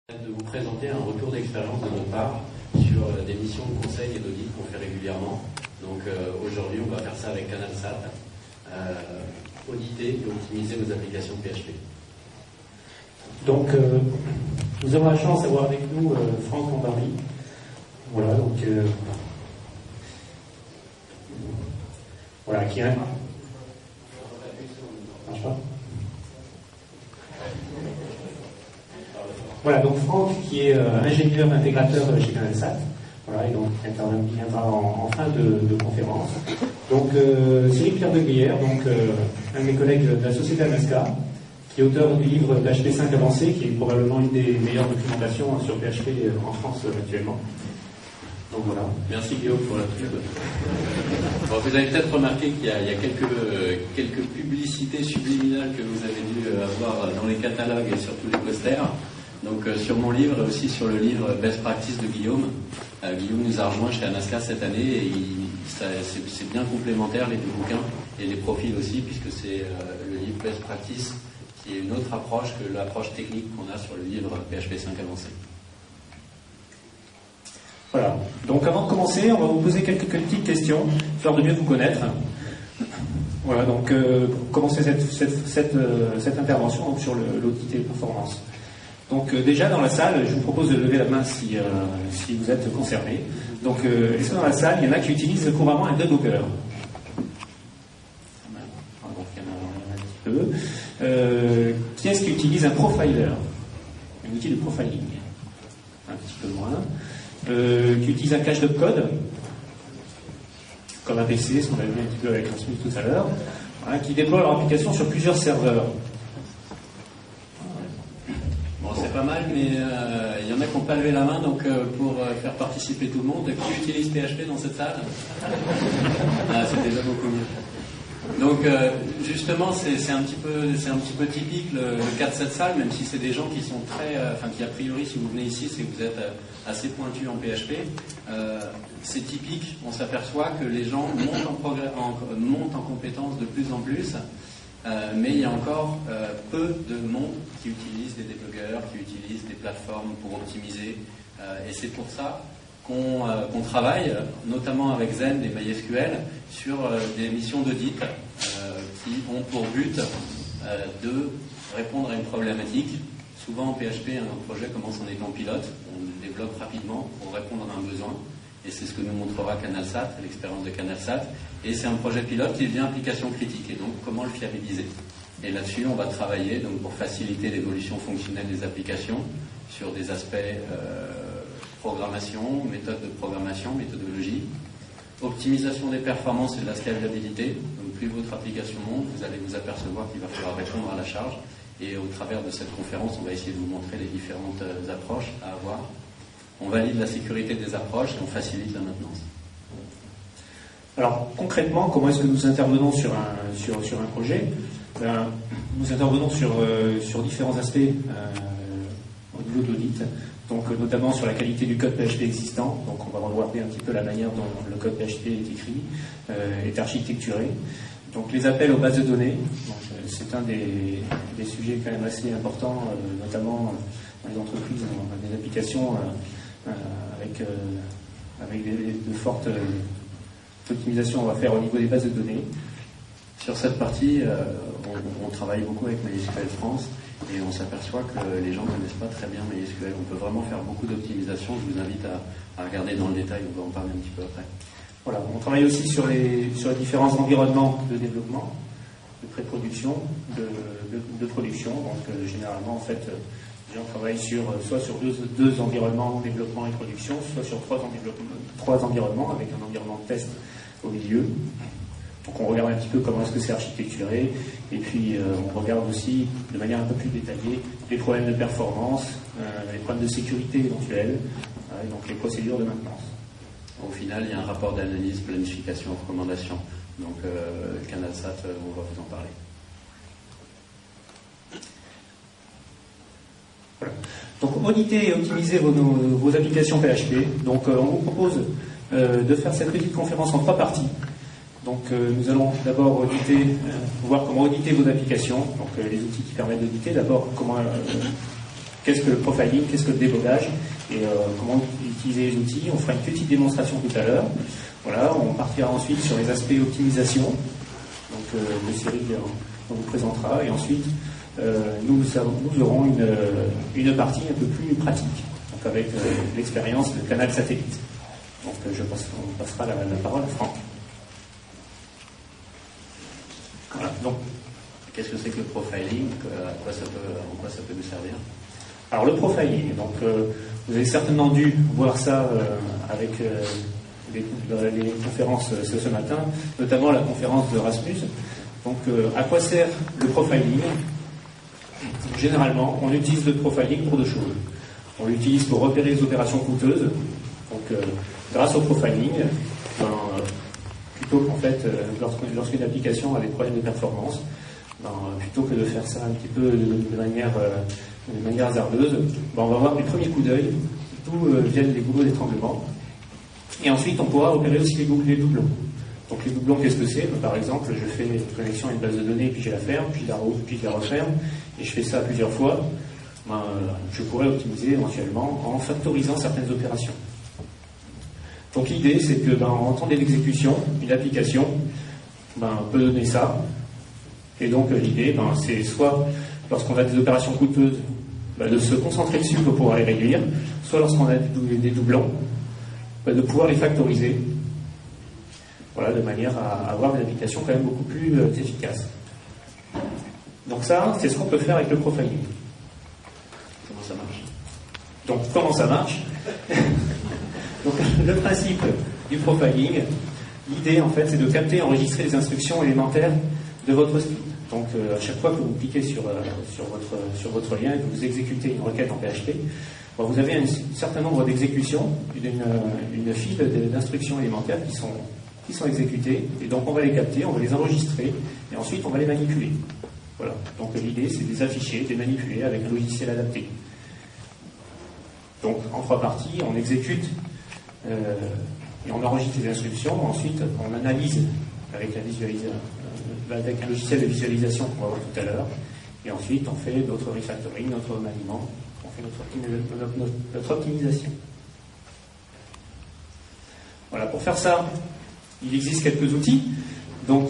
De vous présenter un retour d'expérience de notre part sur des missions de conseil et d'audit qu'on fait régulièrement. Donc aujourd'hui, on va faire ça avec CanalSat, auditer et optimiser vos applications PHP. Donc nous avons la chance d'avoir avec nous Franck Lombardi. Voilà, donc voilà, qui est un... marche pas. Voilà, donc Franck qui est ingénieur intégrateur chez CanalSat, voilà, et donc qui interviendra en fin de conférence. Donc Cyril Pierre de Guillère, donc un de mes collègues de la société Amaska, qui est auteur du livre PHP 5 avancé, qui est probablement une des meilleures documentations sur PHP en France actuellement. Donc voilà. Merci Guillaume pour la pub. Bon, vous avez peut-être remarqué qu'il y a quelques publicités subliminales que vous avez dû avoir dans les catalogues et sur tous les posters. Donc sur mon livre et aussi sur le livre Best Practice de Guillaume. Guillaume nous a rejoint chez Amaska cette année et c'est bien complémentaire les deux bouquins et les profils aussi, puisque c'est le livre Best Practice qui est une autre approche que l'approche technique qu'on a sur le livre PHP 5 avancé. Voilà. Donc avant de commencer, on va vous poser quelques petites questions, histoire de mieux vous connaître. Voilà, donc pour commencer cette intervention donc, sur l'audit et performance. Donc déjà dans la salle, je vous propose de lever la main si vous êtes concerné. Donc est-ce que dans la salle, il y en a qui utilisent couramment un debugger? Qui est-ce qui utilise un profiler? Un outil de profiling? Un petit peu moins. Qui utilise un cache de code, comme un PC, ce qu'on a vu un petit peu avec Rasmus tout à l'heure, voilà, qui déploie leur application sur plusieurs serveurs. Bon, c'est pas mal, mais il y en a qui n'ont pas levé la main, donc pour faire participer tout le monde, qui utilise PHP dans cette salle? C'est déjà beaucoup mieux. Donc justement, c'est un petit peu typique le cas de cette salle, même si c'est des gens qui sont qui a priori, si vous venez ici, c'est que vous êtes assez pointus en PHP. C'est typique, on s'aperçoit que les gens montent en compétences de plus en plus, mais il y a encore peu de monde qui utilise des débuggers, qui utilise des plateformes pour optimiser, et c'est pour ça qu'on travaille, notamment avec Zen et MySQL, sur des missions d'audit qui ont pour but de répondre à une problématique. Souvent en PHP, un projet commence en étant pilote, on le développe rapidement pour répondre à un besoin, et c'est ce que nous montrera CanalSat, l'expérience de CanalSat, et c'est un projet pilote qui devient application critique, et donc comment le fiabiliser. Et là-dessus, on va travailler donc, pour faciliter l'évolution fonctionnelle des applications sur des aspects programmation, méthode de programmation, méthodologie, optimisation des performances et de la scalabilité. Donc plus votre application monte, vous allez vous apercevoir qu'il va falloir répondre à la charge. Et au travers de cette conférence, on va essayer de vous montrer les différentes approches à avoir. On valide la sécurité des approches et on facilite la maintenance. Alors concrètement, comment est-ce que nous intervenons sur un projet? Nous intervenons sur différents aspects au niveau de l'audit. Donc notamment sur la qualité du code PHP existant. Donc on va regarder un petit peu la manière dont le code PHP est écrit, est architecturé. Donc les appels aux bases de données, c'est un des sujets quand même assez importants, notamment dans les entreprises, dans des applications avec de fortes optimisations on va faire au niveau des bases de données. Sur cette partie, on travaille beaucoup avec MySQL France. Et on s'aperçoit que les gens ne connaissent pas très bien MySQL. On peut vraiment faire beaucoup d'optimisation. Je vous invite à regarder dans le détail. On va en parler un petit peu après. Voilà, on travaille aussi sur les différents environnements de développement, de pré-production, de production. Donc généralement, en fait, les gens travaillent soit sur deux environnements, développement et production, soit sur trois environnements, avec un environnement de test au milieu. Donc on regarde un petit peu comment est-ce que c'est architecturé, et puis on regarde aussi de manière un peu plus détaillée les problèmes de performance, les problèmes de sécurité éventuels, et donc les procédures de maintenance. Au final, il y a un rapport d'analyse, planification, recommandation. Donc CanalSat, on va vous en parler. Voilà. Donc auditer et optimiser vos applications PHP. Donc on vous propose de faire cette petite conférence en 3 parties. Donc nous allons d'abord voir comment auditer vos applications, donc les outils qui permettent d'auditer, d'abord qu'est-ce que le profiling, qu'est-ce que le débogage, et comment utiliser les outils. On fera une petite démonstration tout à l'heure. Voilà, on partira ensuite sur les aspects optimisation, donc le Cyril on vous présentera, et ensuite nous aurons une partie un peu plus pratique, donc avec l'expérience de canal satellite. Donc on passera la parole à Franck. Voilà, donc qu'est-ce que c'est que le profiling, en quoi ça peut nous servir? Alors le profiling, donc vous avez certainement dû voir ça avec les conférences ce matin, notamment la conférence de Rasmus. Donc à quoi sert le profiling? Généralement, on utilise le profiling pour deux choses. On l'utilise pour repérer les opérations coûteuses. Donc grâce au profiling, plutôt qu'en fait, lorsqu'une application a des problèmes de performance, plutôt que de faire ça un petit peu de manière hasardeuse, on va voir du premier coup d'œil d'où viennent les goulots d'étranglement. Et ensuite, on pourra opérer aussi les doublons. Donc les doublons, qu'est-ce que c'est? Par exemple, je fais une connexion à une base de données, puis je la ferme, puis je la referme, et je fais ça plusieurs fois. Je pourrais optimiser éventuellement en factorisant certaines opérations. Donc l'idée, c'est que en temps d'exécution, une application peut donner ça. Et donc l'idée, c'est soit lorsqu'on a des opérations coûteuses, de se concentrer dessus pour pouvoir les réduire, soit lorsqu'on a des doublons, de pouvoir les factoriser, voilà, de manière à avoir des applications quand même beaucoup plus efficaces. Donc ça, c'est ce qu'on peut faire avec le profiling. Comment ça marche? Donc comment ça marche? Donc le principe du profiling, l'idée en fait, c'est de capter et enregistrer les instructions élémentaires de votre script. Donc à chaque fois que vous cliquez sur votre lien et que vous exécutez une requête en PHP, vous avez un certain nombre d'exécutions, une file d'instructions élémentaires qui sont exécutées, et donc on va les capter, on va les enregistrer, et ensuite on va les manipuler. Voilà. Donc l'idée, c'est de les afficher, de les manipuler avec un logiciel adapté. Donc en trois parties, on exécute et on enregistre les instructions, ensuite on analyse avec un logiciel de visualisation qu'on va voir tout à l'heure, et ensuite on fait notre refactoring, notre remaniement, on fait notre optimisation. Voilà, pour faire ça, il existe quelques outils, donc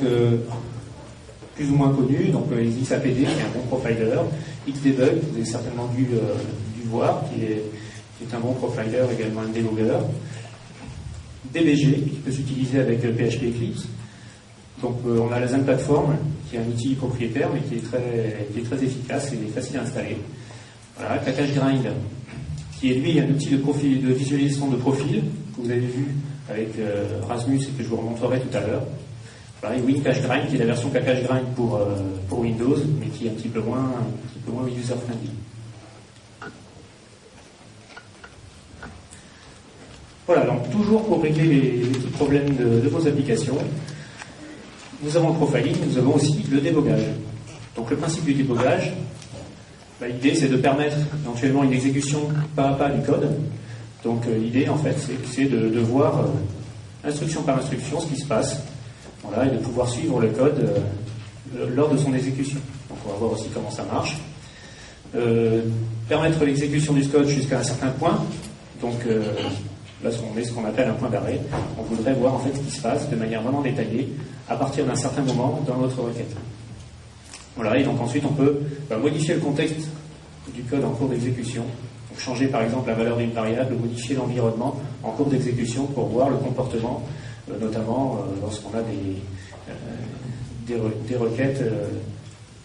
plus ou moins connus. Donc il existe APD, qui est un bon profiler, Xdebug, vous avez certainement dû voir, qui est un bon profiler, également un debugger, DBG, qui peut s'utiliser avec PHP Eclipse. Donc on a la Zen Platform, qui est un outil propriétaire, mais qui est très efficace et facile à installer. Voilà, KaKaShGrind, qui est lui un outil de visualisation de profil, que vous avez vu avec Rasmus et que je vous remontrerai tout à l'heure. Voilà, et WinCacheGrind, qui est la version KaKaShGrind pour Windows, mais qui est un petit peu moins user-friendly. Voilà, donc toujours pour régler les petits problèmes de vos applications, nous avons le profiling, nous avons aussi le débogage. Donc le principe du débogage, l'idée c'est de permettre éventuellement une exécution pas à pas du code. Donc l'idée en fait c'est de voir instruction par instruction ce qui se passe, voilà, et de pouvoir suivre le code lors de son exécution. Donc on va voir aussi comment ça marche. Permettre l'exécution du code jusqu'à un certain point. Donc là on met ce qu'on appelle un point d'arrêt. On voudrait voir en fait ce qui se passe de manière vraiment détaillée à partir d'un certain moment dans notre requête. Voilà, et donc ensuite on peut modifier le contexte du code en cours d'exécution. Donc changer par exemple la valeur d'une variable, modifier l'environnement en cours d'exécution pour voir le comportement, notamment lorsqu'on a des requêtes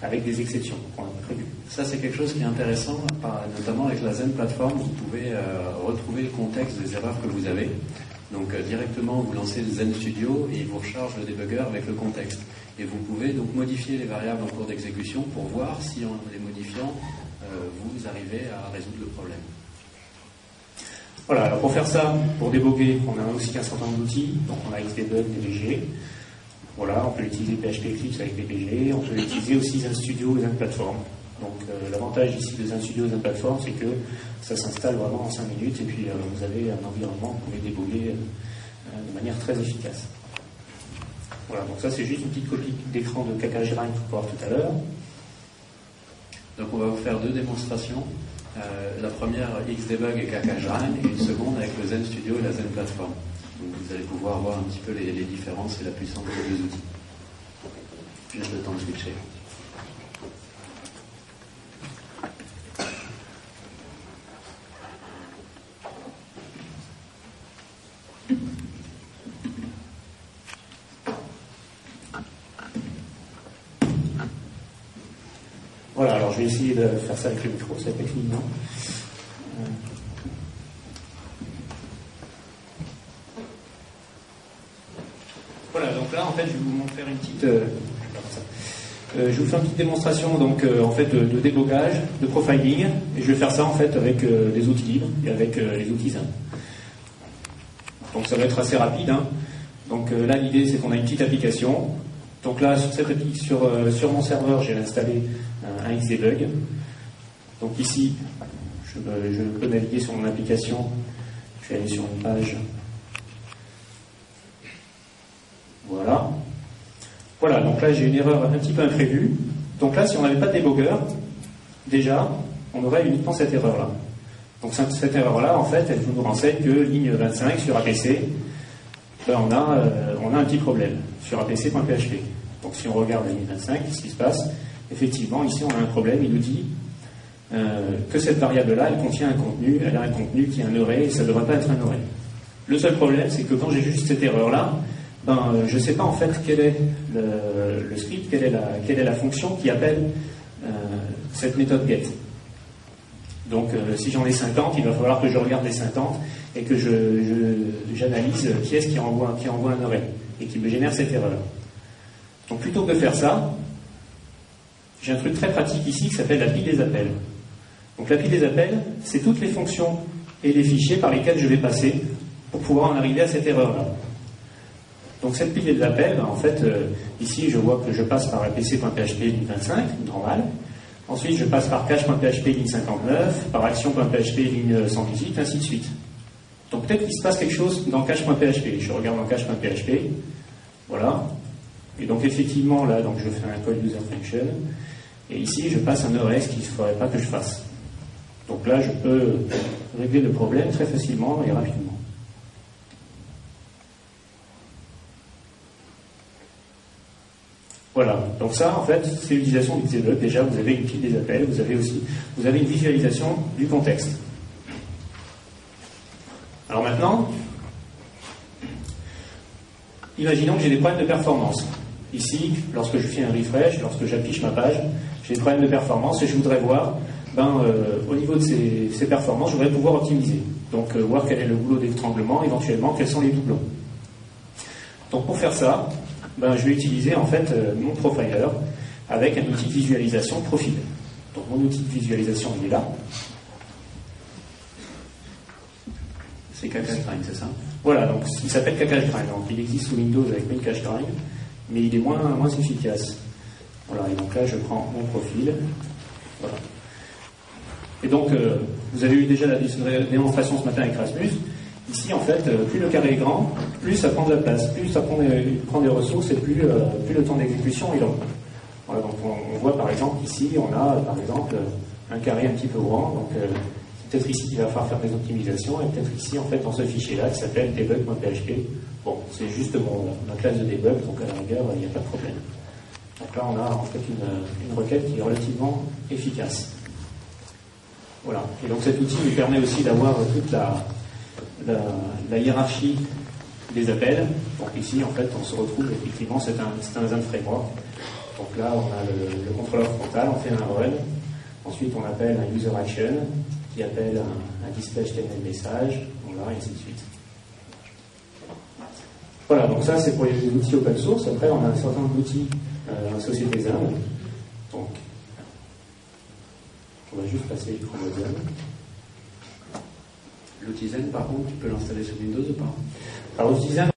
avec des exceptions qu'on a prévues. Ça c'est quelque chose qui est intéressant, notamment avec la Zen Platform, vous pouvez retrouver le contexte des erreurs que vous avez. Donc directement vous lancez le Zen Studio et il vous recharge le debugger avec le contexte. Et vous pouvez donc modifier les variables en cours d'exécution pour voir si en les modifiant, vous arrivez à résoudre le problème. Voilà, alors pour faire ça, pour déboguer, on a aussi un certain nombre d'outils. Donc on a Xdebug, DBG. Voilà, on peut utiliser PHP Eclipse avec DBG. On peut utiliser aussi Zen Studio et Zen Platform. Donc l'avantage ici de Zen Studio et Zen Platform, c'est que ça s'installe vraiment en 5 minutes et puis vous avez un environnement que vous pouvez déboguer de manière très efficace. Voilà, donc ça c'est juste une petite copie d'écran de KaKaShGrind qu'on va voir tout à l'heure. Donc on va vous faire deux démonstrations. La première Xdebug et KKJRAN et une seconde avec le Zen Studio et la Zen Platform. Donc vous allez pouvoir voir un petit peu les différences et la puissance des deux outils. Je laisse le temps de switcher. Voilà, alors je vais essayer de faire ça avec le micro, ça va être évident. Voilà, donc là en fait je vais vous montrer une petite je vous fais une petite démonstration donc en fait de débogage, de profiling, et je vais faire ça en fait avec des outils libres et avec les outils Zen. Donc ça va être assez rapide, hein. Donc là l'idée c'est qu'on a une petite application. Donc là sur mon serveur j'ai installé un Xdebug. Donc ici je peux naviguer sur mon application, je vais aller sur une page. Voilà. Voilà, donc là j'ai une erreur un petit peu imprévue. Donc là si on n'avait pas de débogger, déjà on aurait uniquement cette erreur-là. Donc cette erreur-là, en fait, elle nous renseigne que ligne 25 sur APC, ben on a un petit problème sur apc.php. Donc si on regarde la ligne 25, qu'est-ce qui se passe? Effectivement, ici on a un problème, il nous dit que cette variable-là, elle contient un contenu, elle a un contenu qui est un array et ça ne devrait pas être un array. Le seul problème, c'est que quand j'ai juste cette erreur-là, je ne sais pas en fait quel est le script, quelle est la fonction qui appelle cette méthode get. Donc si j'en ai 50, il va falloir que je regarde les 50 et que j'analyse qui est-ce qui envoie un array et qui me génère cette erreur. Donc plutôt que de faire ça, j'ai un truc très pratique ici qui s'appelle la pile des appels. Donc la pile des appels, c'est toutes les fonctions et les fichiers par lesquels je vais passer pour pouvoir en arriver à cette erreur-là. Donc cette pile des appels, en fait, ici je vois que je passe par apc.php ligne 25, normal. Ensuite je passe par cache.php ligne 59, par action.php ligne 118, ainsi de suite. Donc peut-être qu'il se passe quelque chose dans cache.php. Je regarde dans cache.php, voilà. Et donc effectivement là, donc je fais un call user function, et ici je passe un array, ce qu'il ne faudrait pas que je fasse. Donc là je peux régler le problème très facilement et rapidement. Voilà, donc ça en fait c'est l'utilisation du Xdebug. Déjà vous avez une pile des appels, vous avez une visualisation du contexte. Alors maintenant, imaginons que j'ai des problèmes de performance. Ici, lorsque je fais un refresh, lorsque j'affiche ma page, j'ai des problèmes de performance et je voudrais voir, au niveau de ces performances, je voudrais pouvoir optimiser. Donc voir quel est le boulot d'étranglement, éventuellement quels sont les doublons. Donc pour faire ça, je vais utiliser en fait mon profiler avec un outil de visualisation profil. Donc mon outil de visualisation il est là. C'est KKJRAN, c'est ça? Voilà, donc il s'appelle KKJRAN. Donc il existe sous Windows avec KKJRAN, mais il est moins efficace. Voilà, et donc là je prends mon profil. Voilà. Et donc vous avez eu déjà la démonstration ce matin avec Rasmus. Ici, en fait, plus le carré est grand, plus ça prend de la place, plus ça prend des ressources et plus le temps d'exécution est long. Voilà, donc on voit par exemple ici, on a par exemple un carré un petit peu grand, donc c'est peut-être ici qu'il va falloir faire des optimisations, et peut-être ici, en fait, dans ce fichier-là qui s'appelle debug.php. Bon, c'est juste ma classe de debug, donc à la rigueur, il n'y a pas de problème. Donc là, on a en fait une requête qui est relativement efficace. Voilà, et donc cet outil nous permet aussi d'avoir toute la hiérarchie des appels. Donc ici, en fait, on se retrouve effectivement, c'est un Zen framework. Donc là, on a le contrôleur frontal, on fait un run. Ensuite, on appelle un user action qui appelle un display HTML message, voilà, et ainsi de suite. Voilà, donc ça, c'est pour les outils open source. Après, on a un certain nombre d'outils dans la société Zen. Donc, on va juste passer l'écran de Zen. L'outil Zen, par contre, tu peux l'installer sur Windows ou pas? Alors l'outil Zen,